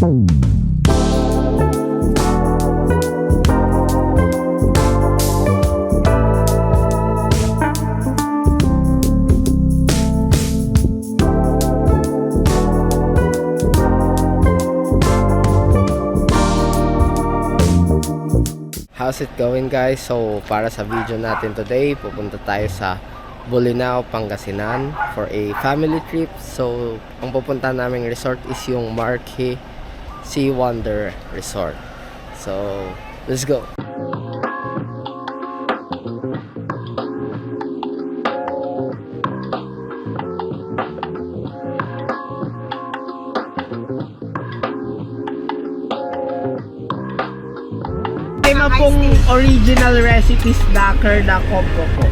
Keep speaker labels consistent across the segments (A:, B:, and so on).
A: How's it going, guys? So para sa video natin today, pupunta tayo sa Bolinao, Pangasinan for a family trip. So ang pupunta naming resort is yung Marquee Sea Wonder Resort. So let's go. Tema pong original recipes Dakar na combo po.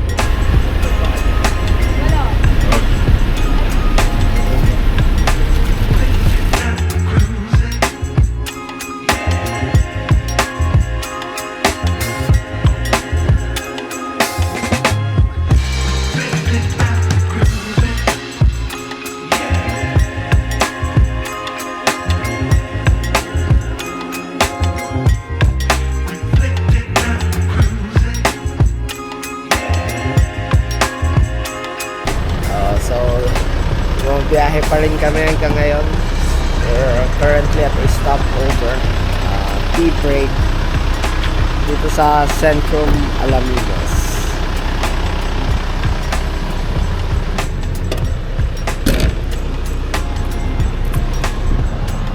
A: Biyahe pa rin kami hanggang ngayon. We're currently at a stopover, tea break dito sa Centrum Alaminos.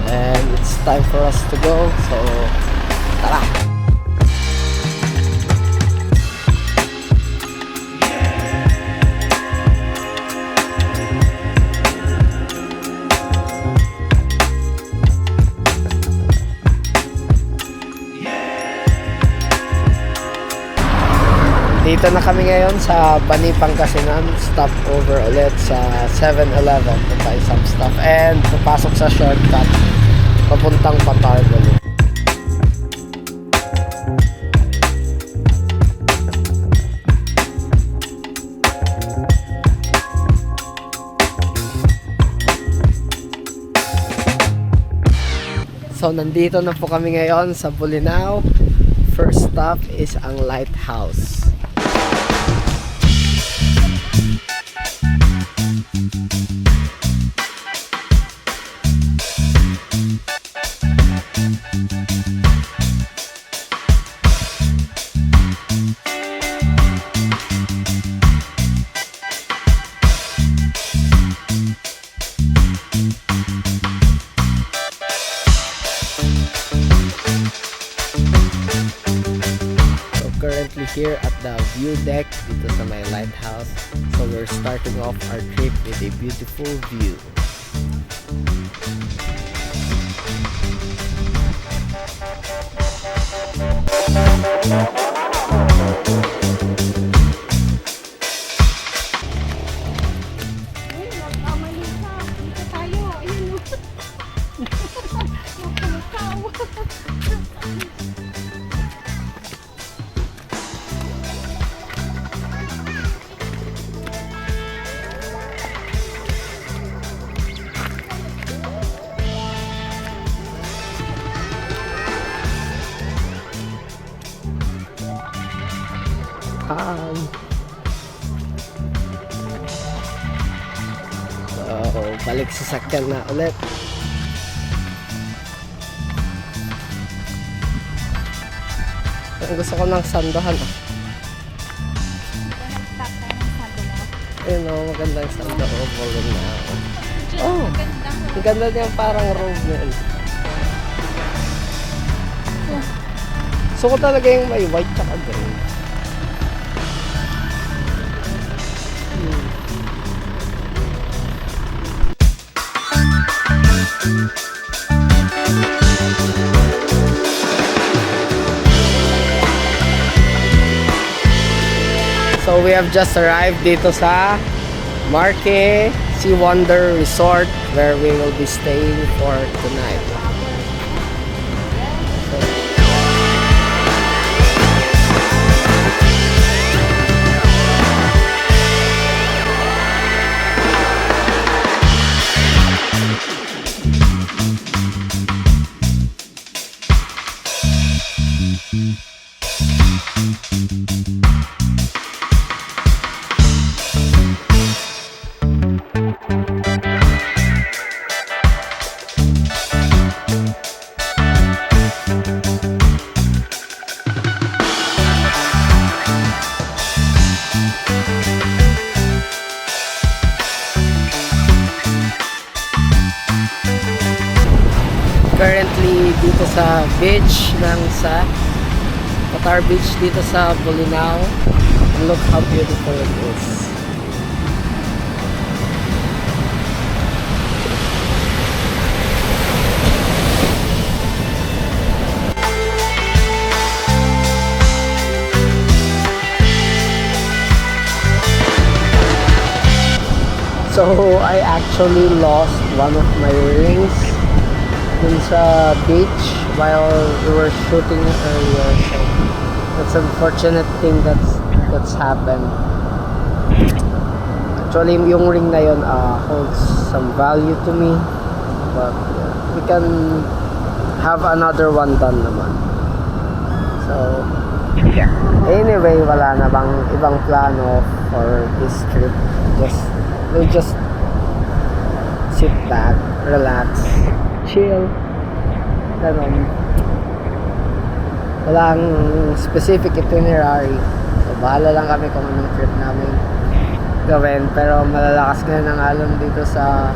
A: And it's time for us to go, so tara! Dito na kami ngayon sa Bani, Pangasinan. Stop over ulit sa 7-Eleven to buy some stuff and papasok sa shortcut papuntang Patargalo. So nandito na po kami ngayon sa Bolinao. First stop is ang Lighthouse. Currently here at the view deck dito sa may lighthouse. So we're starting off our trip with a beautiful view. So, balik sa sakyan na ulit. Ang gusto ko ng sandohan. Ayun o, maganda yung sando. Oh, ang ganda niya, parang robe na yun. Gusto ko talaga yung may white tsaka green. So we have just arrived dito sa Marquee Sea Wonder Resort where we will be staying for tonight. Currently dito sa beach sa Qatar Beach dito sa Bolinao. Look how beautiful it is. So I actually lost one of my rings dun sa beach while we were shooting earlier, so that's an unfortunate thing that's happened. Actually yung ring na yun holds some value to me, but we can have another one done naman. So anyway, wala na bang ibang plano for this trip. We'll just sit back, relax, chill, ganun. Walang specific itinerary, so bahala lang kami kung anong trip namin gawin. Pero malalakas ngayon ang alon dito sa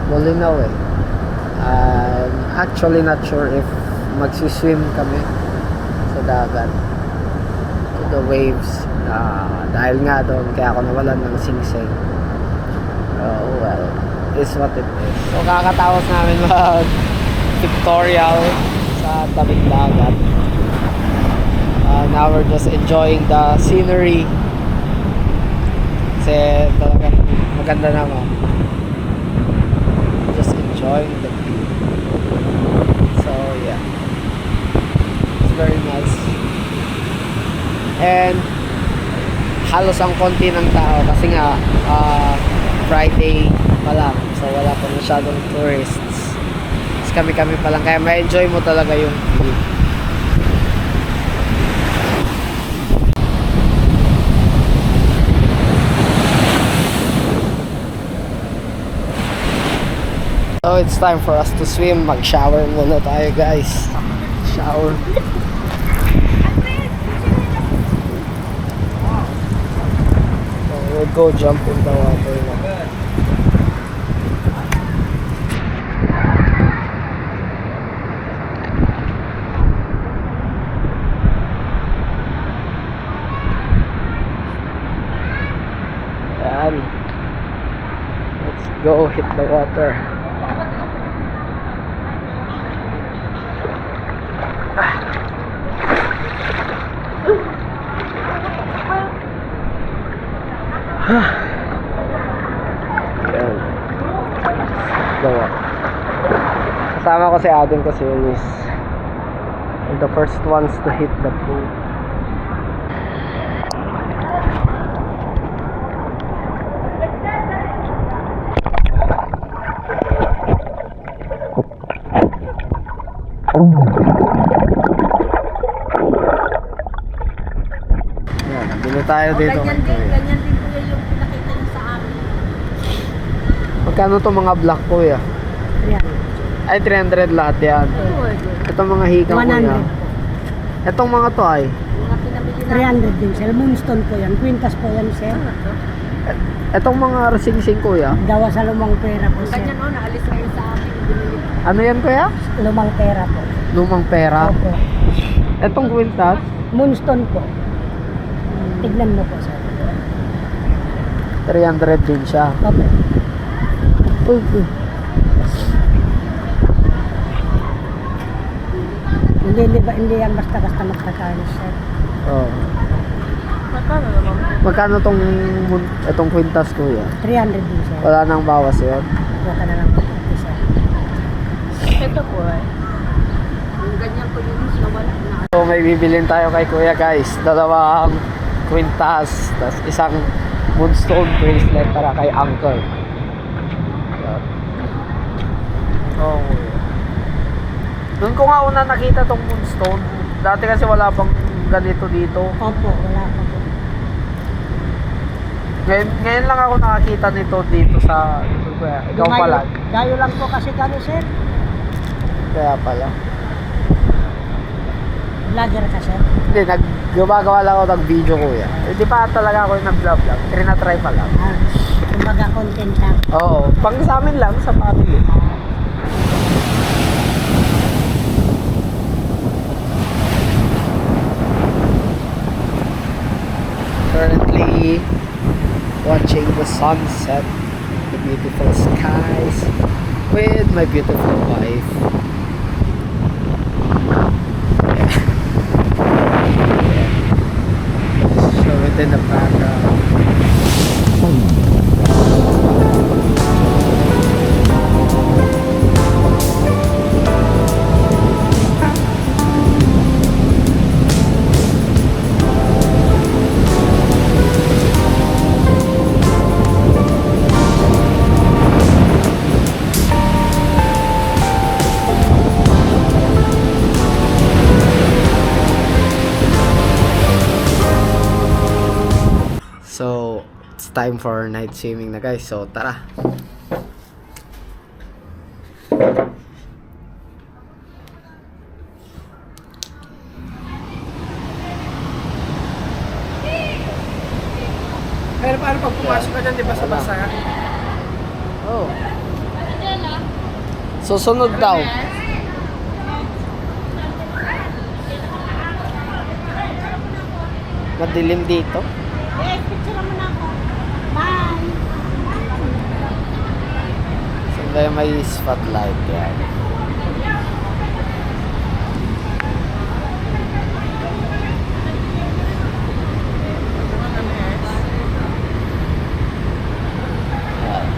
A: Bolinao eh. I'm actually not sure if magsiswim kami sa dagat, to the waves, dahil nga doon kaya ako nawalan ng singsing. Oh well, is what it is. So kakatapos namin mag pictorial sa tabing dagat. Now we're just enjoying the scenery kasi talagang maganda naman. Just enjoying the view. So yeah, it's very nice. And halos ang konti ng tao kasi nga Friday pa lang, so wala pa masyadong tourists. Kami pa lang, kaya ma-enjoy mo talaga yung view. So it's time for us to swim. Mag-shower muna tayo, guys. Shower. So we'll go jump in the water now. Let's go hit the water. Yan. Go up. Kasama ko si Adam kasi is the first ones to hit the pool. Yan, nabili tayo dito.
B: Ganyan din kuya yung pinakita niyo sa amin.
A: Magkano to mga black kuya?
B: Ayan.
A: Ay, 300 lahat yan. Itong mga higang kuya.
B: 100.
A: Itong mga to ay
B: Mga pinamili na.
C: 300 din sir. Moonstone po yan. Quintas po yan sir.
A: itong mga rasingsing kuya.
C: Dawa sa lumang pera po sir.
B: Ganyan o, naalis na yun sa amin. Binili.
A: Ano yan kuya?
C: Lumang pera po.
A: Lumang pera.
C: Opo.
A: Itong kwintas,
C: Moonstone po. Tignan mo po sir.
A: 300 din siya.
C: Opo.
A: Uy.
C: Hindi yan basta-basta magkakalis sir.
A: Oh.
B: Magkano naman?
A: Magkano itong kwintas kuya?
C: 300 din sir.
A: Wala nang bawas yun.
C: Kuha ka na lang po sir.
B: Ito po eh. Yung ganyan po yung nawala na.
A: So may bibilin tayo kay kuya guys. Dalawang kwintas, tas isang moonstone bracelet para kay uncle. Yan. Oh, kuya. Doon ko nga una nakita tong moonstone. Dati kasi wala pang ganito dito.
C: Opo, wala pa po.
A: Ngayon lang ako nakakita nito dito sa kuya. Ikaw pala.
C: Dayo lang po kasi kami, sir.
A: Kaya pala.
C: Vlogger ka, sir.
A: Hindi, gumagawa lang ako ng video kuya. Hindi pa talaga ako yung nag-vlog lang. Trinatry pa lang.
C: Kumbaga content lang.
A: Oo, pang sa amin lang, sa family. Currently watching the sunset, the beautiful skies with my beautiful wife. Show it in the background. So, it's time for night swimming na guys. So, tara.
D: Pero paano pag pumasok ka dyan, di ba sa basa?
A: Oh. Susunod daw. Madilim dito.
C: Picture mo na ako. Bye!
A: So, may spotlight yan.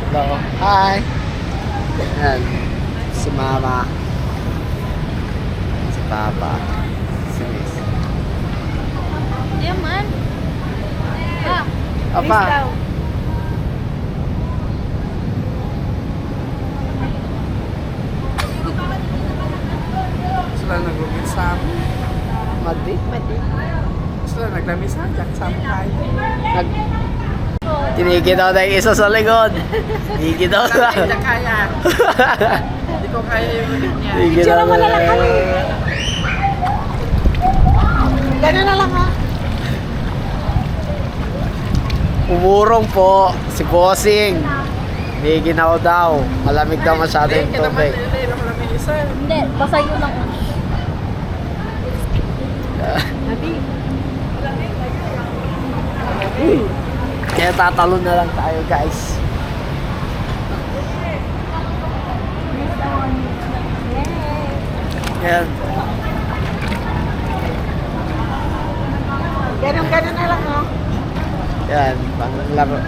A: Hello. Hi. Yan. Si Mama. Si Papa. Si Miss.
B: Ayan man. Pa.
A: Apa?
D: Sila nag-lugit sa amin.
A: Madi?
D: Sila naglamisagak sa amin kahit.
A: Nag... Tinigil daw na yung isa sa likod. Tinigil daw na.
D: Hindi kaya. Hindi ko kaya yung ulit niya.
A: Tinigil daw na.
C: Gano'n na lang, ha?
A: Umurong po si Bossing. Hindi ginaw daw. Malamig daw masyado yung
D: Hindi,
A: tubig.
D: hindi naman namin isa.
B: Hindi, basa yun lang.
A: Kaya tatalon na lang tayo guys. Yan.
C: Gano'n na lang, ha?
A: Yan. Panglaro.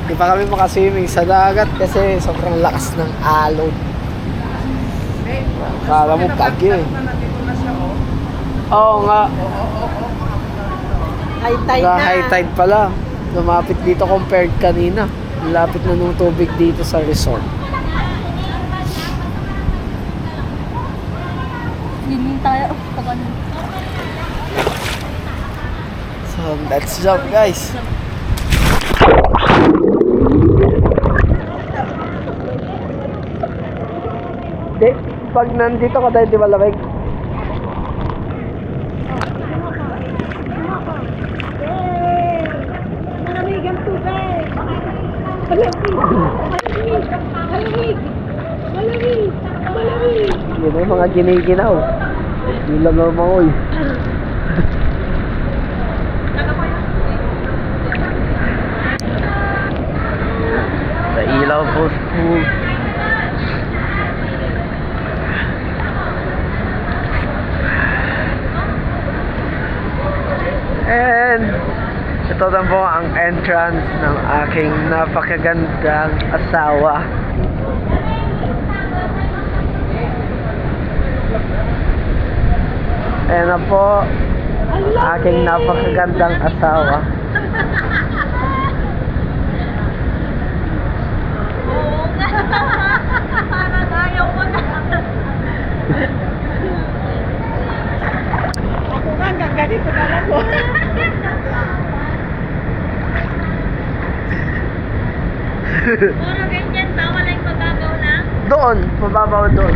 A: Hindi pa kami makaswimming sa dagat kasi sobrang lakas ng alon. Kala mo bagyo eh.
D: Nandito na siya, oh.
A: Oo nga.
C: High tide na.
A: High tide pala. Lumapit dito compared kanina. Lapit na nung tubig dito sa resort.
B: Hindi tayo. Tagan.
A: So, let's jump guys. Di, pag nandito ka tayo, di malamig.
C: Malamig ang tubig. Malamig.
A: Yun ay mga giniginaw. Hindi lang normal. Sa ilaw po school. And ito na po ang entrance ng aking napakagandang asawa. Ayan na po ang aking napakagandang asawa.
B: Parang ayaw ko na.
C: Ako nga, hanggang ganito na lang.
B: Puro ganyan ba? Wala yung mababaw lang?
A: Doon, mababaw doon.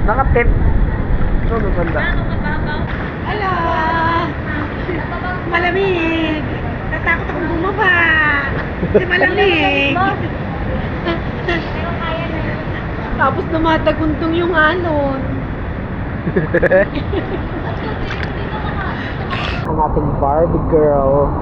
A: Nakatip. Doon, banda.
B: Paano mababaw?
C: Ala! Malamig! Natakot akong bumaba! Kasi malamig!
B: Pero kaya na yun.
C: Tapos dumadaguntong yung alon.
A: Ang ating Barbie girl.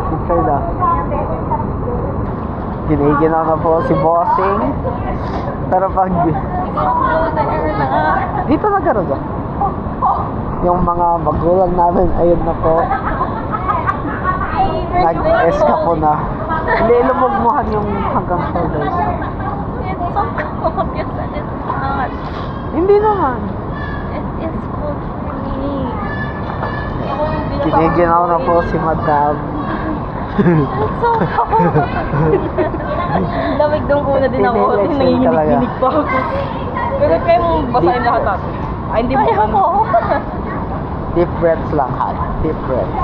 A: Picture na. Giniginaw na po si Bossing. Pero pag... Dito na gano'n ba? Yung mga magulang namin, ayun na po. Nag-escapo na. Hindi, lumugmuhan yung hanggang shoulders.
B: It's so obvious and it's not.
A: Hindi naman.
B: It is food for me.
A: Giniginaw na po si Madam.
B: It's so cold. Lamig nung una din ako.
A: Pinilexin talaga.
B: Nanginginig pa ako. Pero kaya mong basahin lahat natin. Ay, hindi mo ano.
A: Deep breaths lang, ha? Deep breaths.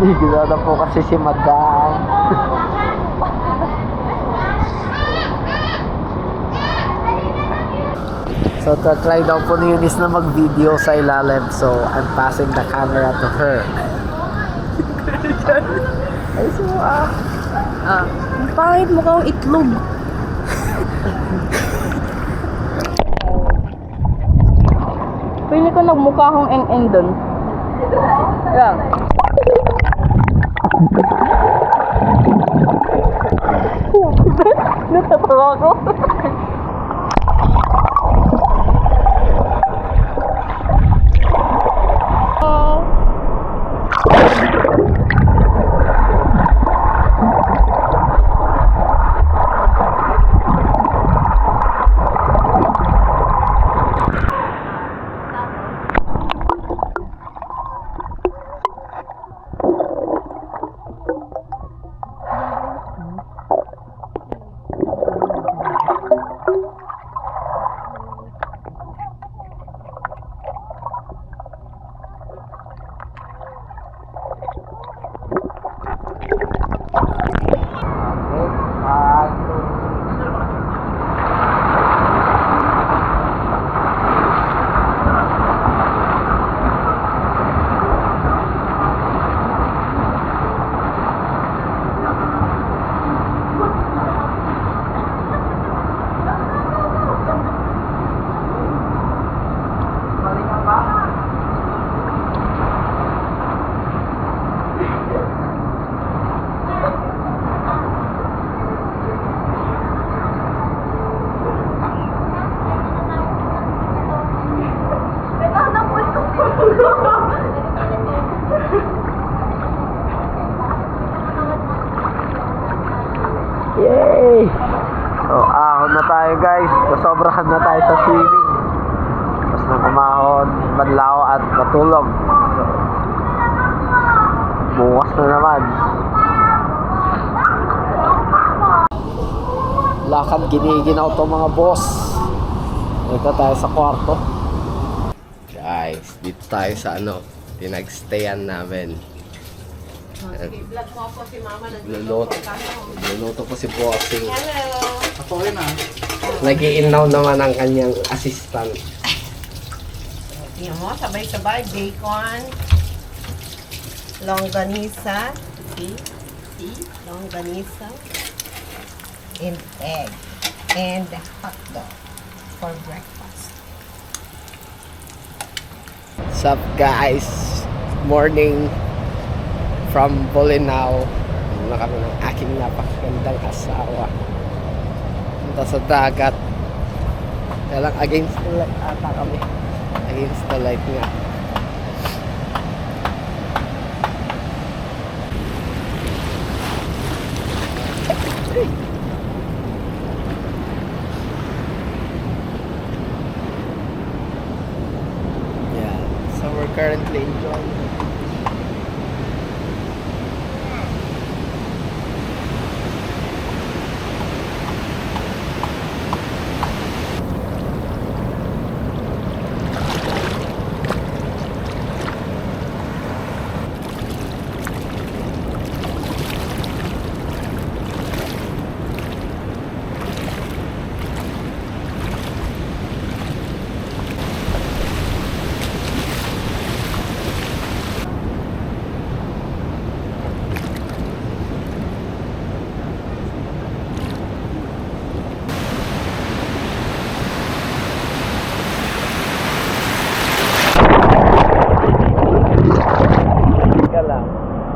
A: Giniginaw na po kasi si Madam. So, try daw po ni Eunice na mag-video sa ilalim. So, I'm passing the camera to her. Ay, so,
B: Ang pangit mo kang itlog. Pili ko nagmukha akong eng-eng dun. Yan. Natatawa ko.
A: Yay! So, ahon na tayo guys. Sobrahan na tayo sa swimming. Tapos nang umahon, madlaw at matulog. So, bukas na naman. Lakad giniginaw to mga boss. Dito tayo sa kwarto. Guys, dito tayo sa pinagstayan namin.
C: Vlog mo po si Mama.
A: Luluto po si Bossing.
C: Hello!
D: Ako rin
A: Nag-i-inaw naman ang kanyang assistant.
C: Tingnan mo, sabay-sabay. Bacon. Longganisa. See? Longganisa. And egg. And hot dog for breakfast.
A: What's up guys? Morning from Bolinao. Ano kami ng aking napakagandang asawa. Punta sa dagat. Kaya lang against the light ata kami. Against the light nga. Yeah, so we're currently enjoying it.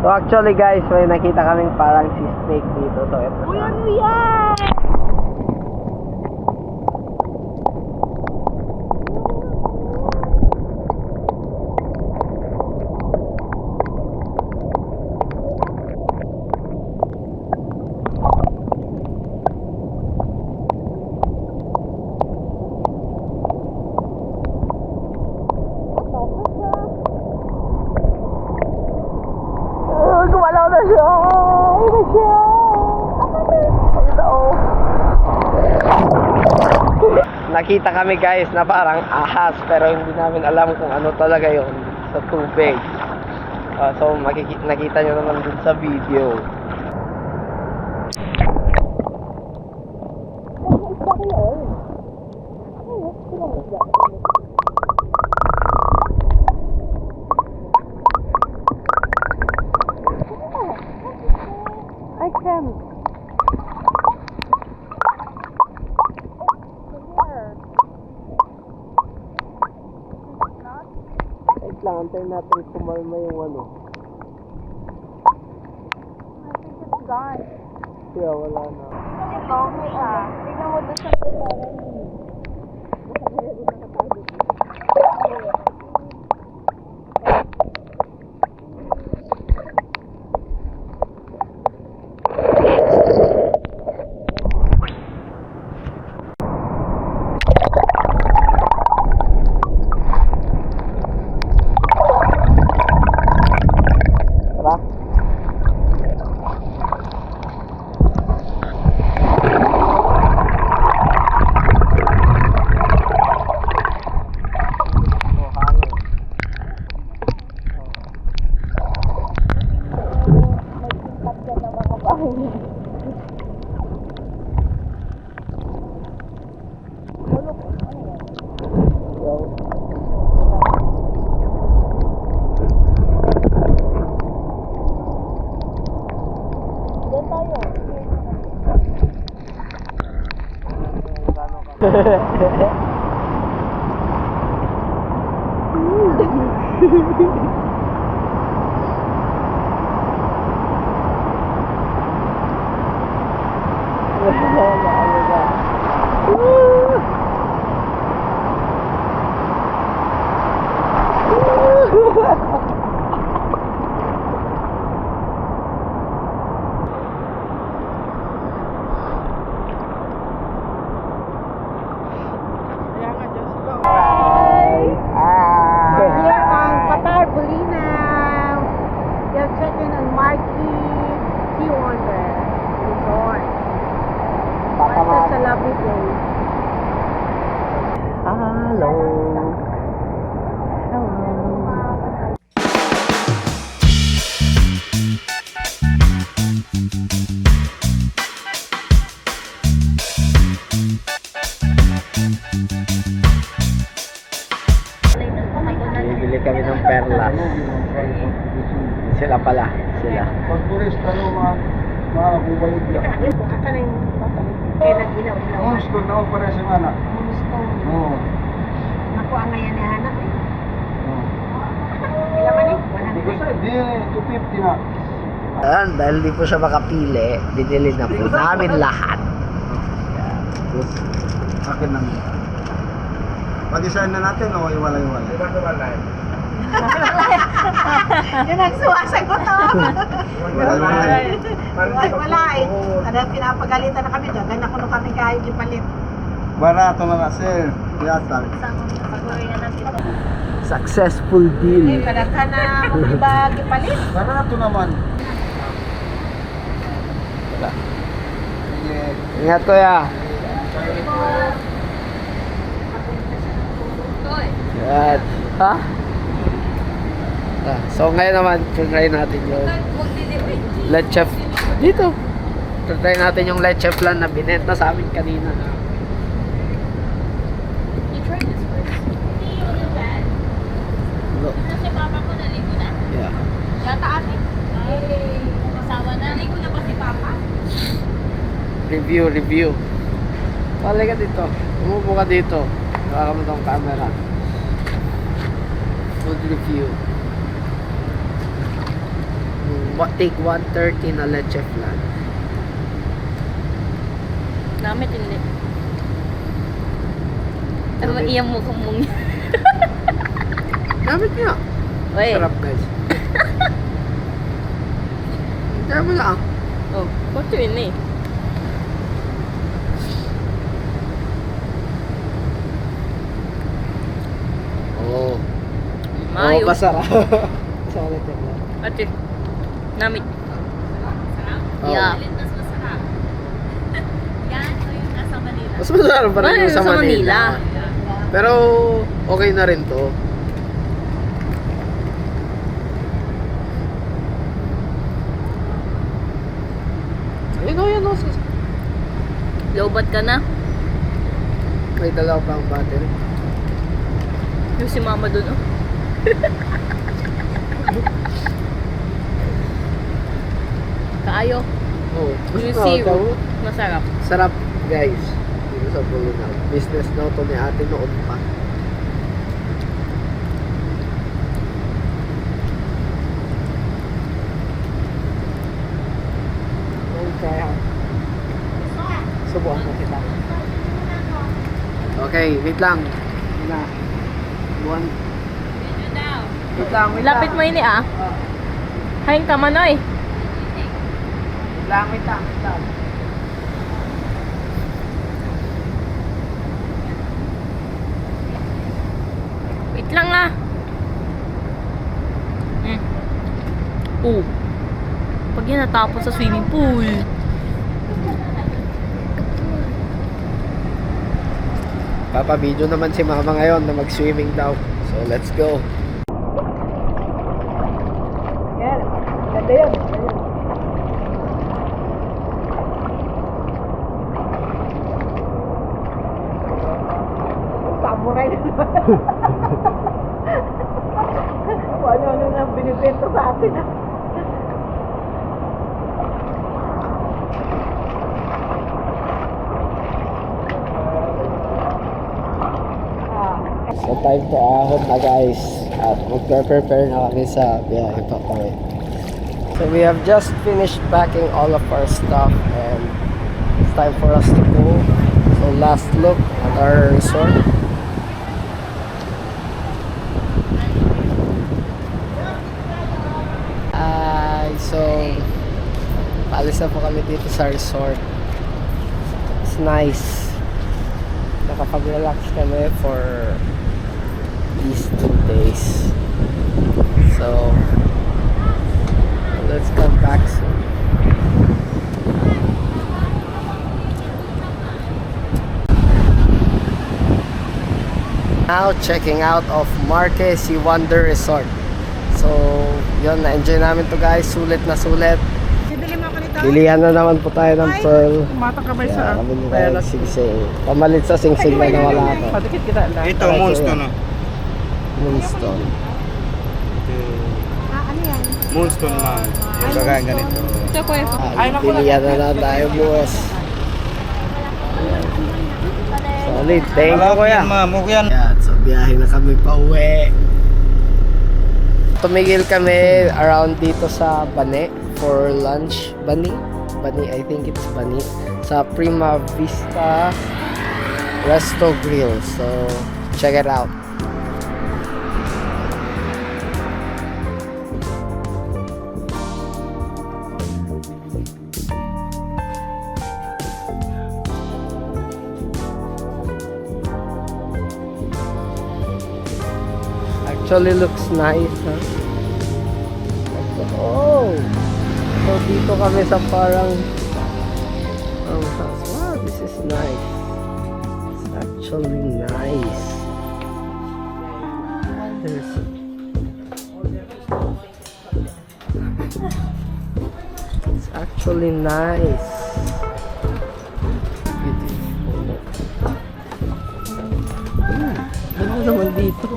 A: So actually guys, may nakita kaming parang si snake dito. So ito
B: Uy,
A: siya.
B: ano yan? Gumalaw na siya! Ito siya! Ito oh!
A: Nakita kami guys na parang ahas pero hindi namin alam kung ano talaga yon sa tubig. So nakita nyo naman dun sa video.
B: I can.
A: Wait lang, antayin natin kumalma yung ano.
B: I think it's gone.
A: Kaya wala na.
B: Ito, tignan mo doon sa
A: Tara.
B: Here on Qatar Bulinaw. You're checking on Marquee Sea Wonder Resort. It's such a lovely place.
A: Hello. Bibili kami ng perlas. Sila pala. Sila.
D: Pag turista, mga kubalik lang.
B: Asan yung kaya nag-ilaw-ilaw?
D: Moonstone na pare sa anak.
B: Moonstone.
D: Oo.
B: Ako ang ngayon ni Hanap eh.
D: Oo.
B: Ilan man eh?
D: Di ko sa, di, 250 na.
A: Ayan, dahil di po siya makapili, binili na po namin lahat.
D: Akin lang. Pag-design na natin o iwalay-iwalay? Iwalay-iwalay.
B: Yung nagsuwasagot ako.
D: Iwalay-iwalay.
B: Wala eh. Kada pinapagalitan na kami, dagan ako nung kami kayo gipalit.
D: Barato na na, sir. Yata.
A: Successful deal.
B: Kada ka na kung iba gipalit.
D: Barato naman.
A: Ingat ko ya. Yan. Ha? So ngayon naman, try natin yung leche dito. Try natin yung leche flan na binenta sa amin kanina.
E: Kasi papa ko naligo na.
A: Yeah.
E: Yata akin. Kasama na. Naligo na ba si papa?
A: Review. Pali ka dito. Umupo ka dito. Baka mo tong camera. Food review. take 130 na leche flan.
B: Namit hindi. Ano iyang mukhang mong...
A: Gamit niya.
B: Uy.
A: Sarap guys. Tara mo lang.
B: Oh, what do you mean?
A: Oo.
B: Mayo.
A: Oo, masarap. Sorry, teka.
B: Ate, namit.
A: Oo.
B: Yeah.
E: Mas masarap. Yan, o yung nasa Manila.
A: Mas masarap pa rin
B: Ano
A: yung sa
B: sa
A: Manila.
B: Manila?
A: Pero, okay na rin to. Ayun o, yun o.
B: Lobat ka na.
A: May dalaw pa ang battery.
B: Yung si mama dun, oh. Kaayo.
A: Oo.
B: Yung
A: Basta,
B: zero.
A: tawag.
B: Masarap.
A: Sarap, guys. Dito sa Bulinaw. Business na to ni ate noon pa. Okay. Subukan mo kita. Okay, wait lang. Na. Buwan. Wait lang, wait
B: Lapit mo ini, ah. Hain ka manoy.
A: Wait lang, wait lang, wait lang.
B: Wait lang, ah. Pag yan natapos sa swimming pool.
A: Papa-video naman si mama ngayon na mag-swimming daw. So, let's go. Yan. Ganda yun. Samurai na naman. Ano na binibento sa atin. So time to ahon na guys. At mag-prepare na kami sa biyahe pa kami. So we have just finished packing all of our stuff and it's time for us to go. So last look at our resort. So paalis na po kami dito sa resort. It's nice. Nakapag-relax kami for these 2 days. So let's come back soon. Now checking out of Marquez Wonder Resort. So yun, na-enjoy namin to guys. Sulit na sulit. Bilihan na naman po tayo ng pearl.
C: Matakabay
A: Yeah, kami na tayo singsing. Pamalit sa singsing na nawala ko.
C: Padikit kita lang.
D: Ito, Moonstone. No?
A: Moonstone.
C: Ano yan?
D: Moonstone, ma'am. Yung kagaya ganito.
B: Ito ko yung
A: Bilihan na lang tayo, boss. Solid. Thank you, kuya.
D: Ma'am. Okay yan.
A: Yan, so biyahe na kami pa uwi. Tumigil kami around dito sa Bani for lunch. Bani, I think it's Bani. Sa Prima Vista Resto Grill. So, check it out. Actually looks nice, huh? Oh! So dito kami sa parang house. Wow, this is nice. It's actually nice. There's It's actually nice. Beautiful. Ano naman dito?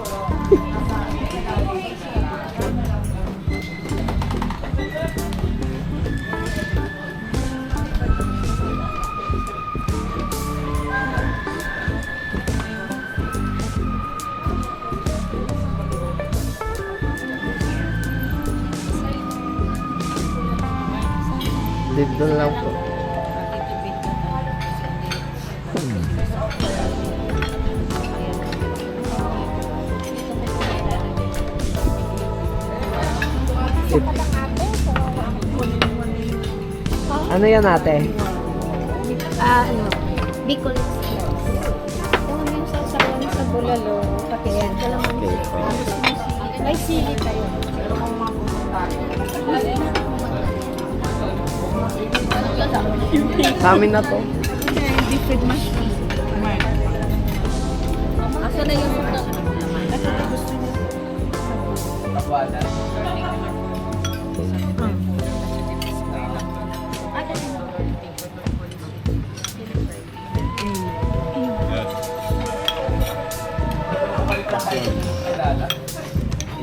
A: Doon lang po. Ano yan ate?
C: Ano, Bicol Express. Yung sausawan sa bulalo, pati yan.
A: Okay po.
C: May sili tayo.
A: Sa amin na to.
B: Different mushroom. Asa na yung mga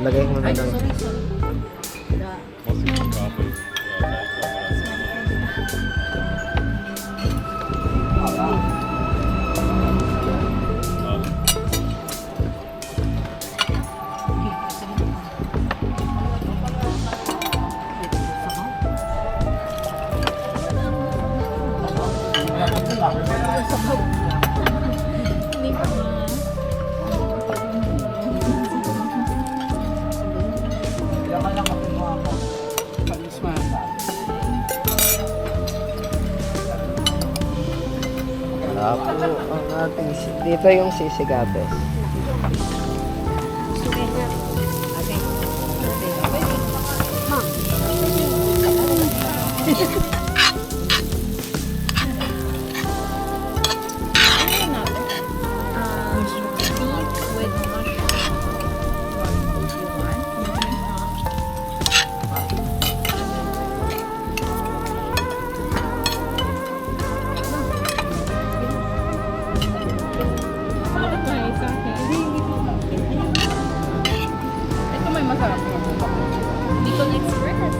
A: Lagay mo na lang. Apo, ang ating dito yung sisigates.
B: Ito may masarap.
E: Bicol Express.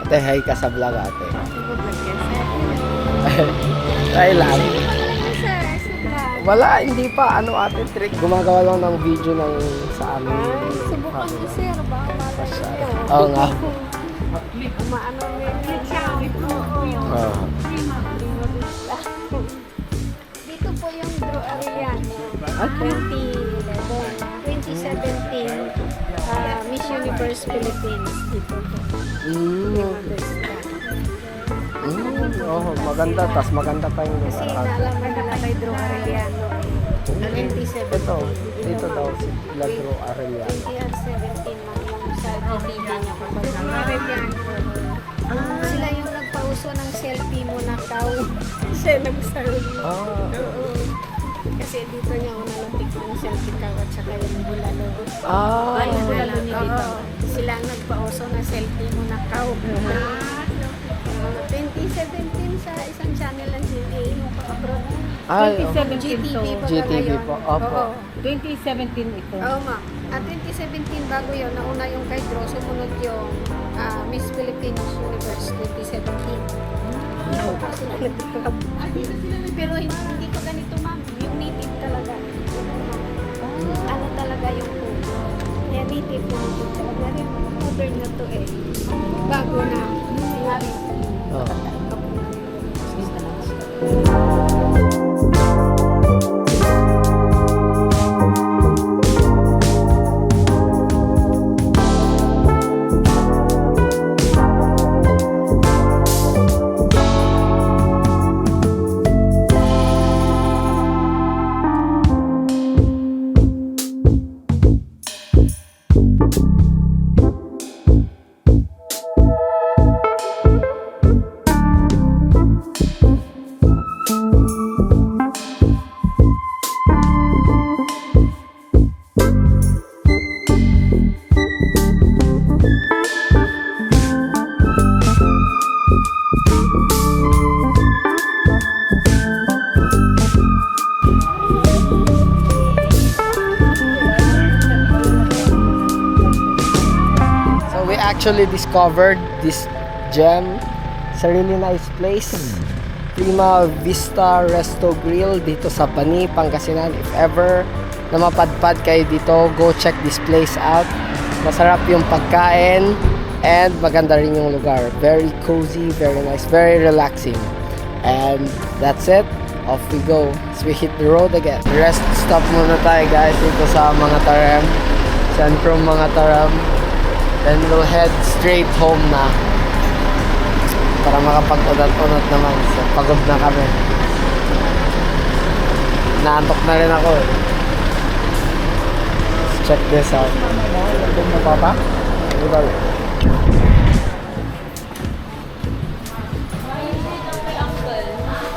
A: Ate, hi ka sa vlog ate. Try lang. Wala, hindi pa. Ano ate, trick. Gumagawa lang ng video ng sa amin.
C: Subukan ni sir, baka
A: Pasya.
C: malay
A: Oo nga.
C: Maano
A: Oo.
C: Dito po yung Drew Arellano.
A: Okay.
C: 2017 Miss Universe Philippines. Dito po.
A: Oh, maganda. Tas maganda pa yung
C: Kasi
A: lugar.
C: naalaman na kay Drew Arellano. 2017.
A: Ito, dito daw si Ladro Arellano.
C: 2017 man lang sa TV niya. Sila yung nagpauso ng selfie mo na kaw. Siya nag-selfie.
A: Ah,
C: Kasi dito niya ako nalapit ng selfie kaw at saka yung bulalo.
A: ah,
C: Ay, bulalo niya dito. Sila ang nagpauso na selfie mo na kaw. 2017 sa isang channel ng GTV mo abroad.
A: ay, oh.
B: 2017
C: GTV pa
A: GTV
C: ngayon.
A: po, opo.
C: Oo.
B: 2017 ito.
C: Oo, ma'am. At 2017 bago yun, nauna yung kay Drew, sumunod yung Miss Philippines Universe 2017. Dito pa sila nagkakab. Pero hindi pa ganito, ma'am. Yung native talaga. Ano talaga yung puno. Kaya native talaga rin. Modern na to eh. Bago na.
A: Oh. actually discovered this gem. It's a really nice place. Prima Vista Resto Grill dito sa Bani, Pangasinan. If ever na mapadpad kayo dito, go check this place out. Masarap yung pagkain and maganda rin yung lugar. Very cozy, very nice, very relaxing. And that's it. Off we go as we hit the road again. Rest stop muna tayo guys dito sa Mga Taram. Centro Mga Taram. Then we'll head straight home na. Para makapag-unat-unat naman. So, pagod na kami. Naantok na rin ako eh. Let's check this out. Kung mapapa? Ano ba?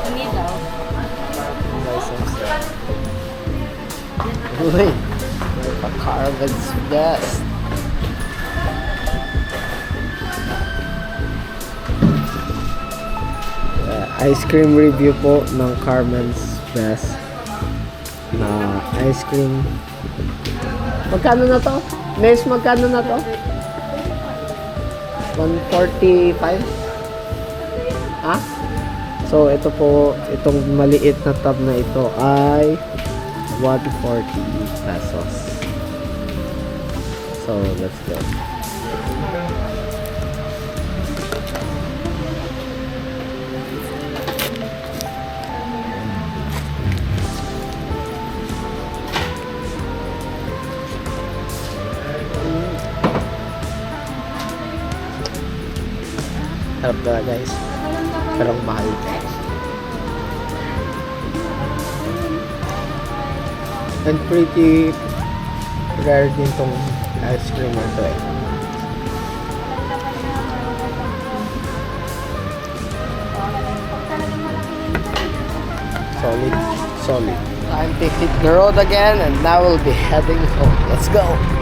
E: Hindi daw.
A: Uy! May pa-Carmen's Best. Ice cream review po ng Carmen's Best na ice cream. Magkano na to? Nes, magkano na to? 145? Ha? So ito po, itong maliit na tub na ito ay 140 pesos. So let's go. Sarap na guys. Pero ang mahal. And pretty rare din tong ice cream na ito eh. Solid. Time to hit the road again and now we'll be heading home. Let's go!